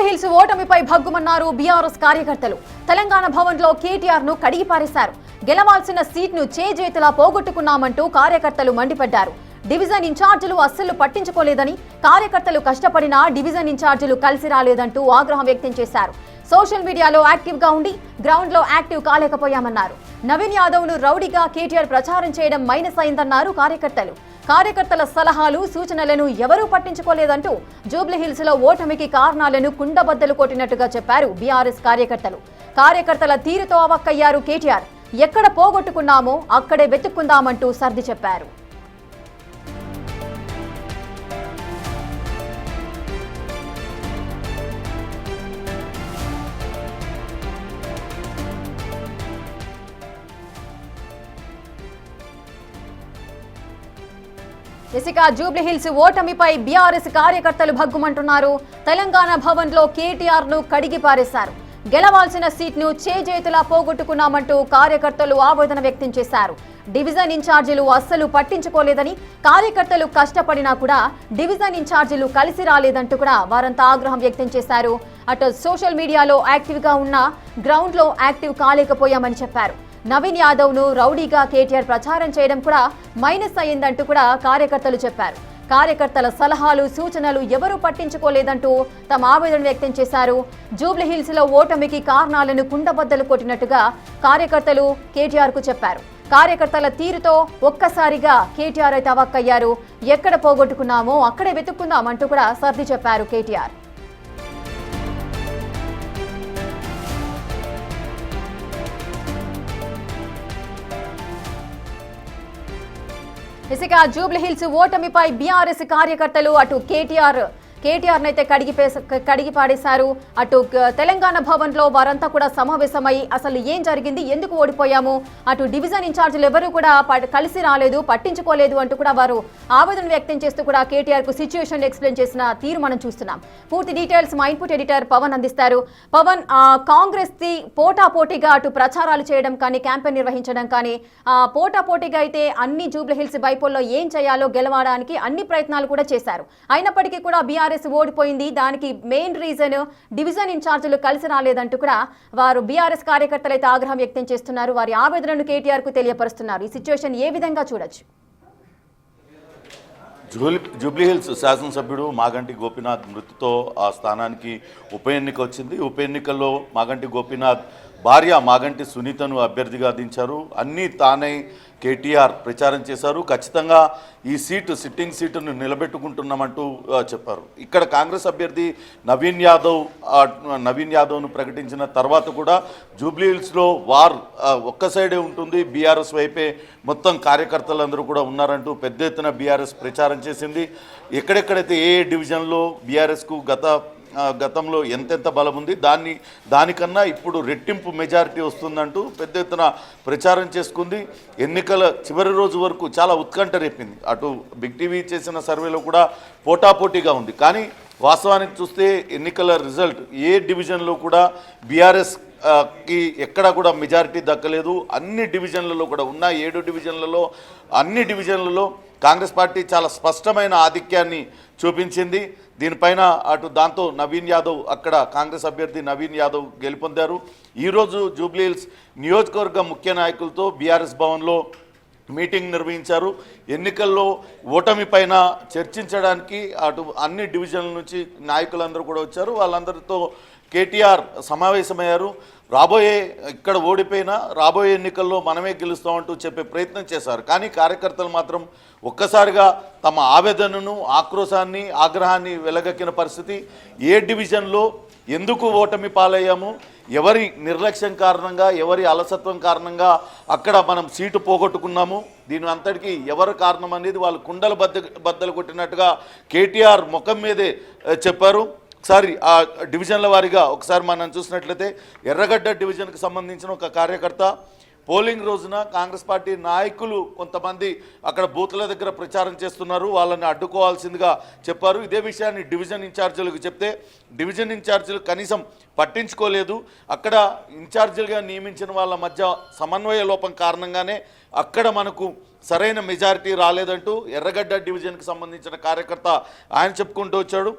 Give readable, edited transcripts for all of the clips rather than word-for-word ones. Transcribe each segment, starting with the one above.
Jubilee Hills ఓటమిపై భగ్గుమన్నారు BRS కార్యకర్తలు. తెలంగాణ భవన్లో కేటీఆర్ ను కడిగి పారేశారు. గెలవాల్సిన సీట్ను చేజేతులా పోగొట్టుకున్నామంటూ కార్యకర్తలు మండిపడ్డారు. డివిజన్ ఇన్ఛార్జీలు అస్సలు పట్టించుకోలేదని, కార్యకర్తలు కష్టపడినా డివిజన్ ఇన్ఛార్జీలు కలిసి రాలేదంటూ ఆగ్రహం వ్యక్తం చేశారు. సోషల్ మీడియాలో యాక్టివ్ గా ఉండి గ్రౌండ్ లో యాక్టివ్ కాలేకపోయామన్నారు. నవీన్ యాదవ్ ను రౌడీగా కేటీఆర్ ప్రచారం చేయడం మైనస్ అయిందన్నారు కార్యకర్తలు. కార్యకర్తల సలహాలు సూచనలను ఎవరూ పట్టించుకోలేదంటూ జూబ్లీహిల్స్ లో ఓటమికి కారణాలను కుండబద్దలు కొట్టినట్టుగా చెప్పారు బీఆర్ఎస్ కార్యకర్తలు. కార్యకర్తల తీరుతో అవక్కయ్యారు కేటీఆర్. ఎక్కడ పోగొట్టుకున్నామో అక్కడే వెతుక్కుందామంటూ సర్ది చెప్పారు. ఇక జూబ్లీహిల్స్ ఓటమిపై బీఆర్ఎస్ కార్యకర్తలు భగ్గుమంటున్నారు. తెలంగాణ భవన్ లో కేటీఆర్ ను కడిగి పారేశారు. గెలవాల్సిన సీట్ను చేజేతులా పోగొట్టుకున్నామంటూ కార్యకర్తలు ఆవేదన వ్యక్తం చేశారు. డివిజన్ ఇన్ఛార్జీలు అస్సలు పట్టించుకోలేదని, కార్యకర్తలు కష్టపడినా కూడా డివిజన్ ఇన్ఛార్జీలు కలిసి రాలేదంటూ కూడా వారంతా ఆగ్రహం వ్యక్తం చేశారు. అటు సోషల్ మీడియాలో యాక్టివ్ గా ఉన్న గ్రౌండ్ లో యాక్టివ్ కాలేకపోయామని చెప్పారు. నవీన్ యాదవ్ ను రౌడీగా కేటీఆర్ ప్రచారం చేయడం కూడా మైనస్ అయ్యిందంటూ కూడా కార్యకర్తలు చెప్పారు. కార్యకర్తల సలహాలు సూచనలు ఎవరూ పట్టించుకోలేదంటూ తమ ఆవేదన వ్యక్తం చేశారు. జూబ్లీహిల్స్ లో ఓటమికి కారణాలను కుండబద్దలు కొట్టినట్టుగా కార్యకర్తలు కేటీఆర్ కు చెప్పారు. కార్యకర్తల తీరుతో ఒక్కసారిగా కేటీఆర్ అయితే అవక్కయ్యారు. ఎక్కడ పోగొట్టుకున్నామో అక్కడే వెతుక్కుందామంటూ కూడా సర్ది చెప్పారు కేటీఆర్. ఇక జూబ్లీహిల్స్ ఓటమిపై బీఆర్ఎస్ కార్యకర్తలు అటు కేటీఆర్ నైతే కడిగి పాడేశారు. అటు తెలంగాణ భవన్ లో వారంతా కూడా సమావేశమై అసలు ఏం జరిగింది, ఎందుకు ఓడిపోయాము, అటు డివిజన్ ఇన్ఛార్జీలు ఎవరు కూడా కలిసి రాలేదు, పట్టించుకోలేదు అంటూ కూడా వారు ఆవేదన వ్యక్తం చేస్తూ కూడా కేటీఆర్ కు సిచ్యువేషన్ ఎక్స్ప్లెయిన్ చేసిన తీరు మనం చూస్తున్నాం. పూర్తి డీటెయిల్స్ మా ఇన్పుట్ ఎడిటర్ పవన్ అందిస్తారు. పవన్, కాంగ్రెస్ ది పోటాపోటీగా అటు ప్రచారాలు చేయడం కానీ క్యాంపెయిన్ నిర్వహించడం కానీ పోటాపోటీగా అయితే అన్ని జూబ్లీహిల్స్ బైపోల్లో ఏం చేయాలో గెలవడానికి అన్ని ప్రయత్నాలు కూడా చేశారు. అయినప్పటికీ కూడా బీఆర్ఎస్ ఓడిపోయింది. దానికి మెయిన్ రీజన్ డివిజన్ ఇన్ఛార్జీలు కలిసి రాలేదంటూ కూడా వారు బీఆర్ఎస్ కార్యకర్తలు అయితే ఆగ్రహం వ్యక్తం చేస్తున్నారు. వారి ఆవేదనను కేటీఆర్ కు తెలియపరుస్తున్నారు. ఈ సిచ్యువేషన్ ఏ విధంగా చూడొచ్చు? జూబ్లీహిల్స్ శాసనసభ్యుడు మాగంటి గోపీనాథ్ మృతితో ఆ స్థానానికి ఉప ఎన్నిక వచ్చింది. ఉప ఎన్నికల్లో మాగంటి గోపీనాథ్ భార్య మాగంటి సునీతను అభ్యర్థిగా దించారు. అన్నీ తానే కేటీఆర్ ప్రచారం చేశారు. ఖచ్చితంగా ఈ సిట్టింగ్ సీటును నిలబెట్టుకుంటున్నామంటూ చెప్పారు. ఇక్కడ కాంగ్రెస్ అభ్యర్థి నవీన్ యాదవ్ను ప్రకటించిన తర్వాత కూడా జూబ్లీహిల్స్లో వార్ ఒక్క సైడే ఉంటుంది, బీఆర్ఎస్ వైపే మొత్తం కార్యకర్తలందరూ కూడా ఉన్నారంటూ పెద్ద ఎత్తున బీఆర్ఎస్ ప్రచారం చేసింది. ఎక్కడెక్కడైతే ఏ డివిజన్లో బీఆర్ఎస్కు గతంలో ఎంతెంత బలం ఉంది దానికన్నా ఇప్పుడు రెట్టింపు మెజారిటీ వస్తుందంటూ పెద్ద ఎత్తున ప్రచారం చేసుకుంది. ఎన్నికల చివరి రోజు వరకు చాలా ఉత్కంఠ రేపింది. అటు బిగ్ టీవీ చేసిన సర్వేలో కూడా పోటాపోటీగా ఉంది. కానీ వాస్తవానికి చూస్తే ఎన్నికల రిజల్ట్ ఏ డివిజన్లో కూడా బీఆర్ఎస్ కి ఎక్కడా కూడా మెజారిటీ దక్కలేదు. అన్ని డివిజన్లలో కూడా ఉన్న 7 డివిజన్లలో అన్ని డివిజన్లలో కాంగ్రెస్ పార్టీ చాలా స్పష్టమైన ఆధిక్యాన్ని చూపించింది. దీనిపైన దాంతో నవీన్ యాదవ్ అక్కడ కాంగ్రెస్ అభ్యర్థి నవీన్ యాదవ్ గెలుపొందారు. ఈరోజు జూబ్లీహిల్స్ నియోజకవర్గ ముఖ్య నాయకులతో బీఆర్ఎస్ భవన్లో మీటింగ్ నిర్వహించారు. ఎన్నికల్లో ఓటమి పైన చర్చించడానికి అన్ని డివిజన్ల నుంచి నాయకులందరూ కూడా వచ్చారు. వాళ్ళందరితో కేటీఆర్ సమావేశమయ్యారు. ఇక్కడ ఓడిపోయినా రాబోయే ఎన్నికల్లో మనమే గెలుస్తామంటూ చెప్పే ప్రయత్నం చేశారు. కానీ కార్యకర్తలు మాత్రం ఒక్కసారిగా తమ ఆవేదనను, ఆక్రోశాన్ని, ఆగ్రహాన్ని వెలగక్కిన పరిస్థితి. ఏ డివిజన్లో ఎందుకు ఓటమి పాలయ్యాము, ఎవరి నిర్లక్ష్యం కారణంగా, ఎవరి అలసత్వం కారణంగా అక్కడ మనం సీటు పోగొట్టుకున్నాము, దీని అంతటికీ ఎవరు కారణం అనేది వాళ్ళు కుండలు బద్దలు కొట్టినట్టుగా కేటీఆర్ ముఖం మీదే చెప్పారు. ఒకసారి ఆ డివిజన్ల వారీగా ఒకసారి మనం చూసినట్లయితే ఎర్రగడ్డ డివిజన్కి సంబంధించిన ఒక కార్యకర్త పోలింగ్ రోజున కాంగ్రెస్ పార్టీ నాయకులు కొంతమంది అక్కడ బూత్ల దగ్గర ప్రచారం చేస్తున్నారు, వాళ్ళని అడ్డుకోవాల్సిందిగా చెప్పారు. ఇదే విషయాన్ని డివిజన్ ఇన్ఛార్జీలకు చెప్తే డివిజన్ ఇన్ఛార్జీలు కనీసం పట్టించుకోలేదు. అక్కడ ఇన్ఛార్జీలుగా నియమించిన వాళ్ళ మధ్య సమన్వయ లోపం కారణంగానే అక్కడ మనకు సరైన మెజారిటీ రాలేదంటూ ఎర్రగడ్డ డివిజన్కి సంబంధించిన కార్యకర్త ఆయన చెప్పుకుంటూ వచ్చాడు.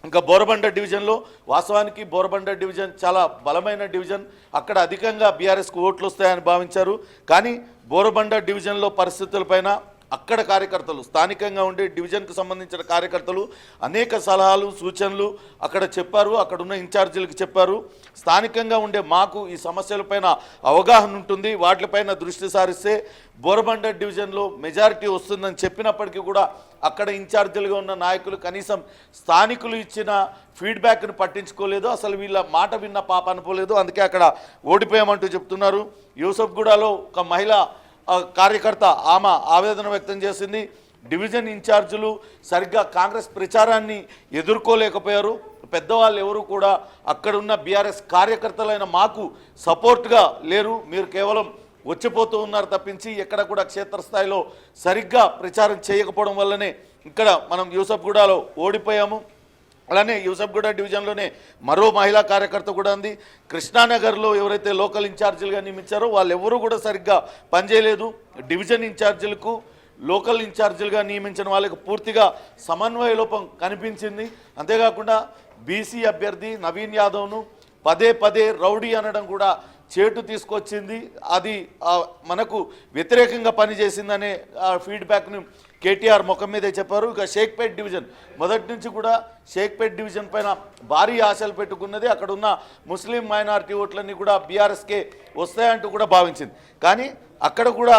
ఇంకా బోరబండ డివిజన్లో వాస్తవానికి బోరబండ డివిజన్ చాలా బలమైన డివిజన్, అక్కడ అధికంగా బీఆర్ఎస్కు ఓట్లు వస్తాయని భావించారు. కానీ బోరబండ డివిజన్లో పరిస్థితులపైన అక్కడ కార్యకర్తలు, స్థానికంగా ఉండే డివిజన్కు సంబంధించిన కార్యకర్తలు అనేక సలహాలు సూచనలు అక్కడ చెప్పారు, అక్కడ ఉన్న ఇన్ఛార్జీలకు చెప్పారు. స్థానికంగా ఉండే మాకు ఈ సమస్యలపైన అవగాహన ఉంటుంది, వాటిపైన దృష్టి సారిస్తే బోరబండ డివిజన్లో మెజారిటీ వస్తుందని చెప్పినప్పటికీ కూడా అక్కడ ఇన్ఛార్జీలుగా ఉన్న నాయకులు కనీసం స్థానికులు ఇచ్చిన ఫీడ్బ్యాక్ను పట్టించుకోలేదు, అసలు వీళ్ళ మాట విన్న పాప అనుకోలేదు. అందుకే అక్కడ ఓడిపోయామంటూ చెప్తున్నారు. యూసఫ్గూడలో ఒక మహిళ కార్యకర్త ఆమె ఆవేదన వ్యక్తం చేసింది. డివిజన్ ఇన్ఛార్జీలు సరిగ్గా కాంగ్రెస్ ప్రచారాన్ని ఎదుర్కోలేకపోయారు. పెద్దవాళ్ళు ఎవరు కూడా అక్కడున్న బీఆర్ఎస్ కార్యకర్తలైన మాకు సపోర్ట్గా లేరు, మీరు కేవలం వచ్చిపోతూ ఉన్నారు తప్పించి ఎక్కడ కూడా క్షేత్రస్థాయిలో సరిగ్గా ప్రచారం చేయకపోవడం వల్లనే ఇక్కడ మనం యూసఫ్గూడలో ఓడిపోయాము. అలానే యూసఫ్గూడ డివిజన్లోనే మరో మహిళా కార్యకర్త కూడా ఉంది. కృష్ణానగర్లో ఎవరైతే లోకల్ ఇన్ఛార్జీలుగా నియమించారో వాళ్ళు ఎవరు కూడా సరిగ్గా పనిచేయలేదు. డివిజన్ ఇన్ఛార్జీలకు లోకల్ ఇన్ఛార్జీలుగా నియమించిన వాళ్ళకి పూర్తిగా సమన్వయ లోపం కనిపించింది. అంతేకాకుండా బీసీ అభ్యర్థి నవీన్ యాదవ్ను పదే పదే రౌడీ అనడం కూడా చేటు తీసుకొచ్చింది. అది మనకు వ్యతిరేకంగా పనిచేసిందనే ఫీడ్బ్యాక్ను కేటీఆర్ ముఖం మీదే చెప్పారు. ఇక షేక్పేట్ డివిజన్ మొదటి నుంచి కూడా షేక్పేట్ డివిజన్ పైన భారీ ఆశలు పెట్టుకున్నది. అక్కడ ఉన్న ముస్లిం మైనారిటీ ఓట్లన్నీ కూడా బీఆర్ఎస్కే వస్తాయంటూ కూడా భావించింది. కానీ అక్కడ కూడా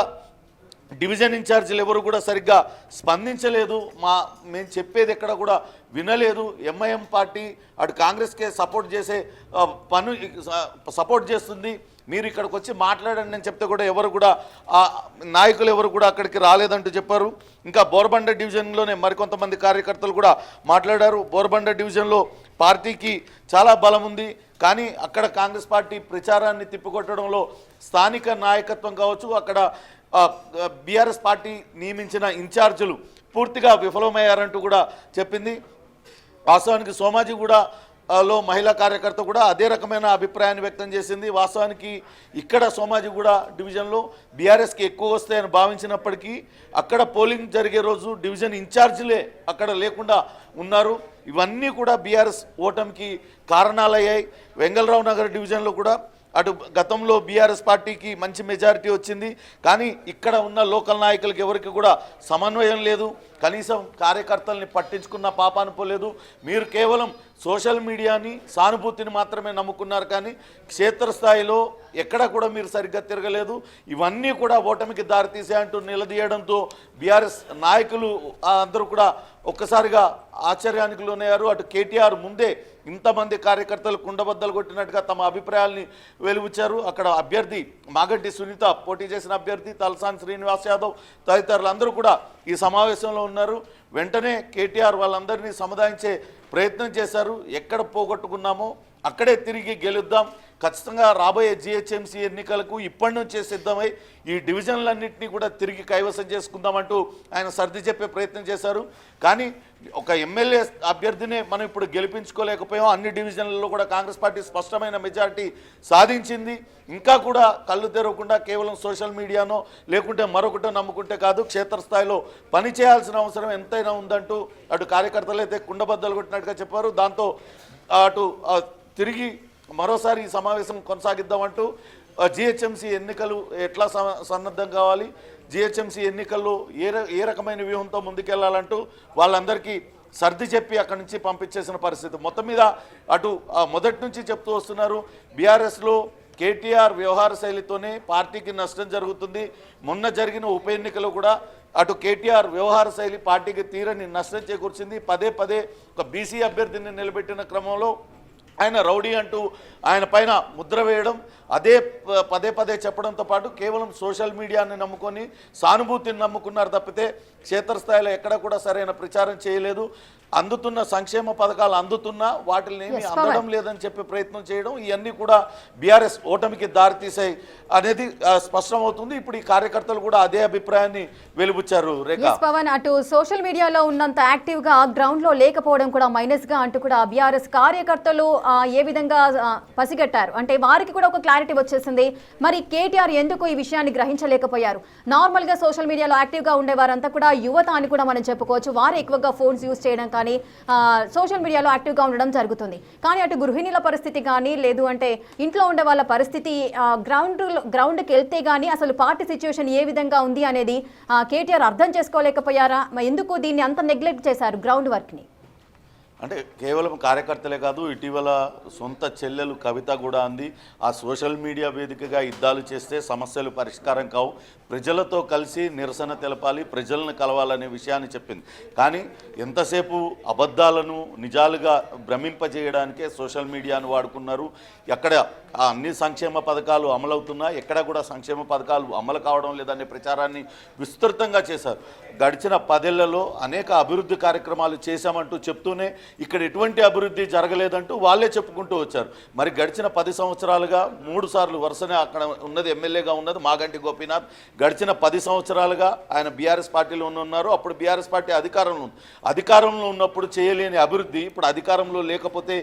డివిజన్ ఇన్ఛార్జీలు ఎవరు కూడా సరిగ్గా స్పందించలేదు, మేము చెప్పేది ఎక్కడ కూడా వినలేదు. ఎంఐఎం పార్టీ అటు కాంగ్రెస్కే సపోర్ట్ చేస్తుంది, మీరు ఇక్కడికి వచ్చి మాట్లాడండి అని చెప్తే కూడా ఎవరు కూడా నాయకులు ఎవరు కూడా అక్కడికి రాలేదంటూ చెప్పారు. ఇంకా బోరబండ డివిజన్లోనే మరికొంతమంది కార్యకర్తలు కూడా మాట్లాడారు. బోరబండ డివిజన్లో పార్టీకి చాలా బలం ఉంది, కానీ అక్కడ కాంగ్రెస్ పార్టీ ప్రచారాన్ని తిప్పికొట్టడంలో స్థానిక నాయకత్వం కావచ్చు, అక్కడ బీఆర్ఎస్ పార్టీ నియమించిన ఇన్ఛార్జీలు పూర్తిగా విఫలమయ్యారంటూ కూడా చెప్పింది. వాస్తవానికి సోమాజిగూడలో మహిళా కార్యకర్త కూడా అదే రకమైన అభిప్రాయాన్ని వ్యక్తం చేసింది. వాస్తవానికి ఇక్కడ సోమాజిగూడ డివిజన్లో బీఆర్ఎస్కి ఎక్కువ వస్తాయని భావించినప్పటికీ అక్కడ పోలింగ్ జరిగే రోజు డివిజన్ ఇన్ఛార్జీలే అక్కడ లేకుండా ఉన్నారు. ఇవన్నీ కూడా బీఆర్ఎస్ ఓటమికి కారణాలయ్యాయి. వెంగళరావు నగర్ డివిజన్లో కూడా అటు గతంలో బీఆర్ఎస్ పార్టీకి మంచి మెజారిటీ వచ్చింది, కానీ ఇక్కడ ఉన్న లోకల్ నాయకులకి ఎవరికి కూడా సమన్వయం లేదు, కనీసం కార్యకర్తల్ని పట్టించుకున్న పాపాను పోలేదు. మీరు కేవలం సోషల్ మీడియాని సానుభూతిని మాత్రమే నమ్ముకున్నారు, కానీ క్షేత్రస్థాయిలో ఎక్కడ కూడా మీరు సరిగ్గా తిరగలేదు. ఇవన్నీ కూడా ఓటమికి దారితీసే అంటూ నిలదీయడంతో బీఆర్ఎస్ నాయకులు అందరూ కూడా ఒక్కసారిగా ఆశ్చర్యానికి లోనయ్యారు. అటు కేటీఆర్ ముందే ఇంతమంది కార్యకర్తలు కుండబద్దలు కొట్టినట్టుగా తమ అభిప్రాయాల్ని వెలువచ్చారు. అక్కడ అభ్యర్థి మాగంటి సునీత పోటీ చేసిన అభ్యర్థి, తలసాని శ్రీనివాస్ యాదవ్ తదితరులందరూ కూడా ఈ సమావేశంలో ఉన్నారు. వెంటనే కేటీఆర్ వాళ్ళందరినీ సముదాయించే ప్రయత్నం చేశారు. ఎక్కడ పోగొట్టుకున్నామో అక్కడే తిరిగి గెలుద్దాం, ఖచ్చితంగా రాబోయే జిహెచ్ఎంసీ ఎన్నికలకు ఇప్పటి నుంచే సిద్ధమై ఈ డివిజన్లన్నింటినీ కూడా తిరిగి కైవసం చేసుకుందామంటూ ఆయన సర్ది చెప్పే ప్రయత్నం చేశారు. కానీ ఒక ఎమ్మెల్యే అభ్యర్థినే మనం ఇప్పుడు గెలిపించుకోలేకపోయాం. అన్ని డివిజన్లలో కూడా కాంగ్రెస్ పార్టీ స్పష్టమైన మెజారిటీ సాధించింది. ఇంకా కూడా కళ్ళు తెరవకుండా కేవలం సోషల్ మీడియానో లేకుంటే మరొకటో నమ్ముకుంటే కాదు, క్షేత్రస్థాయిలో పని చేయాల్సిన అవసరం ఎంతైనా ఉందంటూ అటు కార్యకర్తలు అయితే కుండబద్దలు కొట్టినట్టుగా చెప్పారు. దాంతో అటు తిరిగి మరోసారి ఈ సమావేశం కొనసాగిద్దామంటూ జిహెచ్ఎంసీ ఎన్నికలు ఎట్లా సన్నద్ధం కావాలి, జిహెచ్ఎంసీ ఎన్నికల్లో ఏ రకమైన వ్యూహంతో ముందుకెళ్లాలంటూ వాళ్ళందరికీ సర్ది చెప్పి అక్కడి నుంచి పంపించేసిన పరిస్థితి. మొత్తం మీద అటు మొదటి నుంచి చెప్తూ వస్తున్నారు, బీఆర్ఎస్లో కేటీఆర్ వ్యవహార శైలితోనే పార్టీకి నష్టం జరుగుతుంది. మొన్న జరిగిన ఉప ఎన్నికలో కూడా అటు కేటీఆర్ వ్యవహార శైలి పార్టీకి తీరని నష్టం చేకూర్చింది. పదే పదే ఒక బీసీ అభ్యర్థిని నిలబెట్టిన క్రమంలో ఆయన రౌడీ అంటూ ఆయన పైన ముద్ర వేయడం, అదే పదే పదే చెప్పడంతో పాటు కేవలం సోషల్ మీడియాని నమ్ముకొని సానుభూతిని నమ్ముకున్నారు తప్పితే క్షేత్రస్థాయిలో ఎక్కడ కూడా సరైన ప్రచారం చేయలేదు. అందుతున్న సంక్షేమ పథకాలు అందుతున్నా వాటిని అందడం లేదని చెప్పే ప్రయత్నం చేయడం, ఇవన్నీ కూడా బీఆర్ఎస్ ఓటమికి దారితీసాయి అనేది స్పష్టమవుతుంది. ఇప్పుడు ఈ కార్యకర్తలు కూడా అదే అభిప్రాయాన్ని వెలుబుచ్చారు. పవన్, అటు సోషల్ మీడియాలో ఉన్నంత యాక్టివ్ గా గ్రౌండ్ లో లేకపోవడం కూడా మైనస్ గా అంటూ కూడా బీఆర్ఎస్ కార్యకర్తలు ఏ విధంగా పసిగట్టారు అంటే వారికి కూడా ఒక క్లారిటీ వచ్చేసింది. మరి కేటీఆర్ ఎందుకు ఈ విషయాన్ని గ్రహించలేకపోయారు? నార్మల్ గా సోషల్ మీడియాలో యాక్టివ్ గా ఉండే వారంతా కూడా యువత అని కూడా మనం చెప్పుకోవచ్చు. వారు ఎక్కువగా ఫోన్స్ యూజ్ చేయడం కానీ సోషల్ మీడియాలో యాక్టివ్గా ఉండడం జరుగుతుంది. కానీ అటు గృహిణుల పరిస్థితి కానీ లేదు అంటే ఇంట్లో ఉండే వాళ్ళ పరిస్థితి గ్రౌండ్కి వెళ్తే కానీ అసలు పార్టీ సిచ్యువేషన్ ఏ విధంగా ఉంది అనేది కేటీఆర్ అర్థం చేసుకోలేకపోయారా? ఎందుకు దీన్ని అంత నెగ్లెక్ట్ చేశారు గ్రౌండ్ వర్క్ని? అంటే కేవలం కార్యకర్తలే కాదు, ఇటీవల సొంత చెల్లెలు కవిత కూడా అంది, ఆ సోషల్ మీడియా వేదికగా యుద్ధాలు చేస్తే సమస్యలు పరిష్కారం కావు, ప్రజలతో కలిసి నిరసన తెలపాలి, ప్రజలను కలవాలనే విషయాన్ని చెప్పింది. కానీ ఎంతసేపు అబద్ధాలను నిజాలుగా భ్రమింపజేయడానికే సోషల్ మీడియాను వాడుకున్నారు. ఎక్కడ అన్ని సంక్షేమ పథకాలు అమలవుతున్నా ఎక్కడ కూడా సంక్షేమ పథకాలు అమలు కావడం లేదనే ప్రచారాన్ని విస్తృతంగా చేశారు. గడిచిన 10 ఏళ్లలో అనేక అభివృద్ధి కార్యక్రమాలు చేశామంటూ చెప్తూనే ఇక్కడ ఎటువంటి అభివృద్ధి జరగలేదంటూ వాళ్ళే చెప్పుకుంటూ వచ్చారు. మరి గడిచిన 10 సంవత్సరాలుగా 3 సార్లు వరుసనే అక్కడ ఉన్నది ఎమ్మెల్యేగా ఉన్నది మాగంటి గోపీనాథ్. గడిచిన 10 సంవత్సరాలుగా ఆయన బీఆర్ఎస్ పార్టీలో ఉన్నారు. అప్పుడు బీఆర్ఎస్ పార్టీ అధికారంలో ఉన్నప్పుడు చేయలేని అభివృద్ధి ఇప్పుడు అధికారంలో లేకపోతే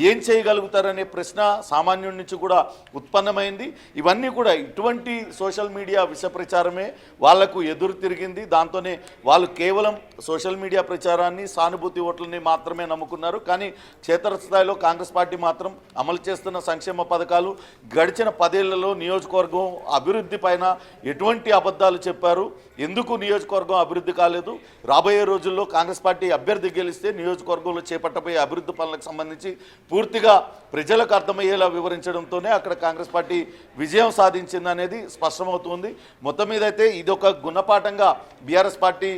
ఏం చేయగలుగుతారనే ప్రశ్న సామాన్యుడి నుంచి కూడా ఉత్పన్నమైంది. ఇవన్నీ కూడా ఇటువంటి సోషల్ మీడియా విష ప్రచారమే వాళ్లకు ఎదురు తిరిగింది. దాంతోనే వాళ్ళు కేవలం సోషల్ మీడియా ప్రచారాన్ని, సానుభూతి ఓట్లని మాత్రమే నమ్ముకున్నారు. కానీ క్షేత్రస్థాయిలో కాంగ్రెస్ పార్టీ మాత్రం అమలు చేస్తున్న సంక్షేమ పథకాలు, గడిచిన 10 ఏళ్లలో నియోజకవర్గం అభివృద్ధి పైన ఎటువంటి అబద్ధాలు చెప్పారు, ఎందుకు నియోజకవర్గం అభివృద్ధి కాలేదు, రాబోయే రోజుల్లో కాంగ్రెస్ పార్టీ అభ్యర్థి గెలిస్తే నియోజకవర్గంలో చేపట్టబోయే అభివృద్ధి పనులకు సంబంధించి పూర్తిగా ప్రజలకు అర్థమయ్యేలా వివరించడంతోనే అక్కడ కాంగ్రెస్ పార్టీ విజయం సాధించిందనేది స్పష్టమవుతుంది. మొత్తం మీద అయితే ఇది ఒక గుణపాఠంగా బీఆర్ఎస్ పార్టీ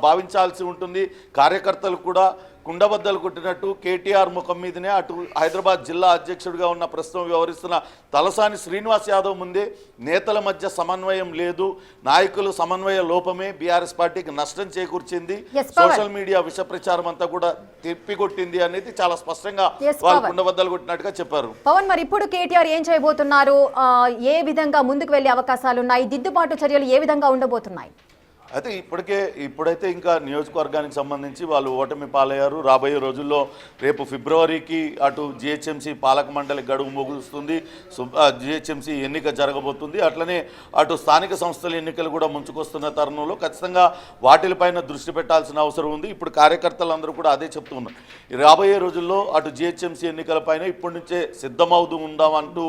భావించాల్సి ఉంటుంది. కార్యకర్తలు కూడా కుండబద్దలు కొట్టినట్టు కేటీఆర్ ముఖం మీదనే అటు హైదరాబాద్ జిల్లా అధ్యక్షుడిగా ఉన్న ప్రస్తుతం వ్యవహరిస్తున్న తలసాని శ్రీనివాస్ యాదవ్ ముందే నేతల మధ్య సమన్వయం లేదు, నాయకులు సమన్వయ లోపమే బీఆర్ఎస్ పార్టీకి నష్టం చేకూర్చింది, సోషల్ మీడియా విష ప్రచారం అంతా కూడా తిప్పికొట్టింది అనేది చాలా స్పష్టంగా వాళ్ళు కుండబద్దలు కొట్టినట్టుగా చెప్పారు. పవన్, మరి ఇప్పుడు కేటీఆర్ ఏం చేయబోతున్నారు? ఏ విధంగా ముందుకు వెళ్లే అవకాశాలు ఉన్నాయి? దిద్దుబాటు చర్యలు ఏ విధంగా ఉండబోతున్నాయి? అయితే ఇప్పుడైతే ఇంకా నియోజకవర్గానికి సంబంధించి వాళ్ళు ఓటమి పాలయ్యారు. రాబోయే రోజుల్లో రేపు ఫిబ్రవరికి అటు జిహెచ్ఎంసీ పాలక మండలి గడువు ముగుస్తుంది, జిహెచ్ఎంసీ ఎన్నిక జరగబోతుంది. అట్లనే అటు స్థానిక సంస్థల ఎన్నికలు కూడా ముంచుకొస్తున్న తరుణంలో ఖచ్చితంగా వాటిపైన దృష్టి పెట్టాల్సిన అవసరం ఉంది. ఇప్పుడు కార్యకర్తలందరూ కూడా అదే చెప్తూ ఉన్నారు. రాబోయే రోజుల్లో అటు జిహెచ్ఎంసీ ఎన్నికలపైన ఇప్పటి నుంచే సిద్ధమవుతూ ఉందామంటూ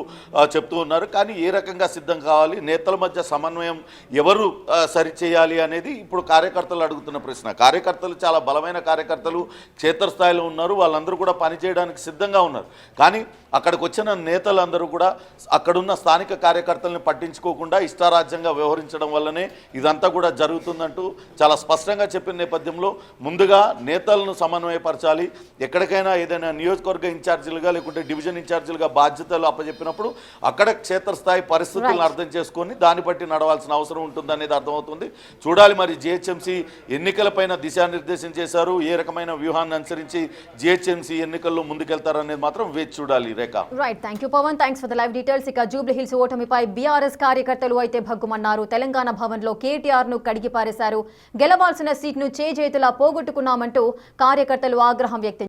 చెప్తూ ఉన్నారు. కానీ ఏ రకంగా సిద్ధం కావాలి, నేతల మధ్య సమన్వయం ఎవరు సరిచేయాలి అనేది ఇప్పుడు కార్యకర్తలు అడుగుతున్న ప్రశ్న. కార్యకర్తలు చాలా బలమైన కార్యకర్తలు క్షేత్రస్థాయిలో ఉన్నారు, వాళ్ళందరూ కూడా పనిచేయడానికి సిద్ధంగా ఉన్నారు. కానీ అక్కడికి వచ్చిన నేతలందరూ కూడా అక్కడున్న స్థానిక కార్యకర్తలను పట్టించుకోకుండా ఇష్టారాజ్యంగా వ్యవహరించడం వల్లనే ఇదంతా కూడా జరుగుతుందంటూ చాలా స్పష్టంగా చెప్పిన నేపథ్యంలో ముందుగా నేతలను సమన్వయపరచాలి. ఎక్కడికైనా ఏదైనా నియోజకవర్గ ఇన్ఛార్జీలుగా లేకుంటే డివిజన్ ఇన్ఛార్జీలుగా బాధ్యతలు అప్పచెప్పినప్పుడు అక్కడ క్షేత్రస్థాయి పరిస్థితులను అర్థం చేసుకొని దాన్ని బట్టి నడవాల్సిన అవసరం ఉంటుందనేది అర్థమవుతుంది. చూడాలి మరి జిహెచ్ఎంసీ ఎన్నికలపైన దిశానిర్దేశం చేశారు, ఏ రకమైన వ్యూహాన్ని అనుసరించి జిహెచ్ఎంసీ ఎన్నికల్లో ముందుకెళ్తారనేది మాత్రం వేచి చూడాలి. Right, thank you Pavan, thanks for the live details. ఇక జూబ్లీ హిల్స్ ఓటమిపై బీఆర్ఎస్ కార్యకర్తలు అయితే భగ్గుమన్నారు. తెలంగాణ భవన్లో కేటీఆర్ ను కడిగి పారేశారు. గెలవాల్సిన సీట్ను చేజేతులా పోగొట్టుకున్నామంటూ కార్యకర్తలు ఆగ్రహం వ్యక్తం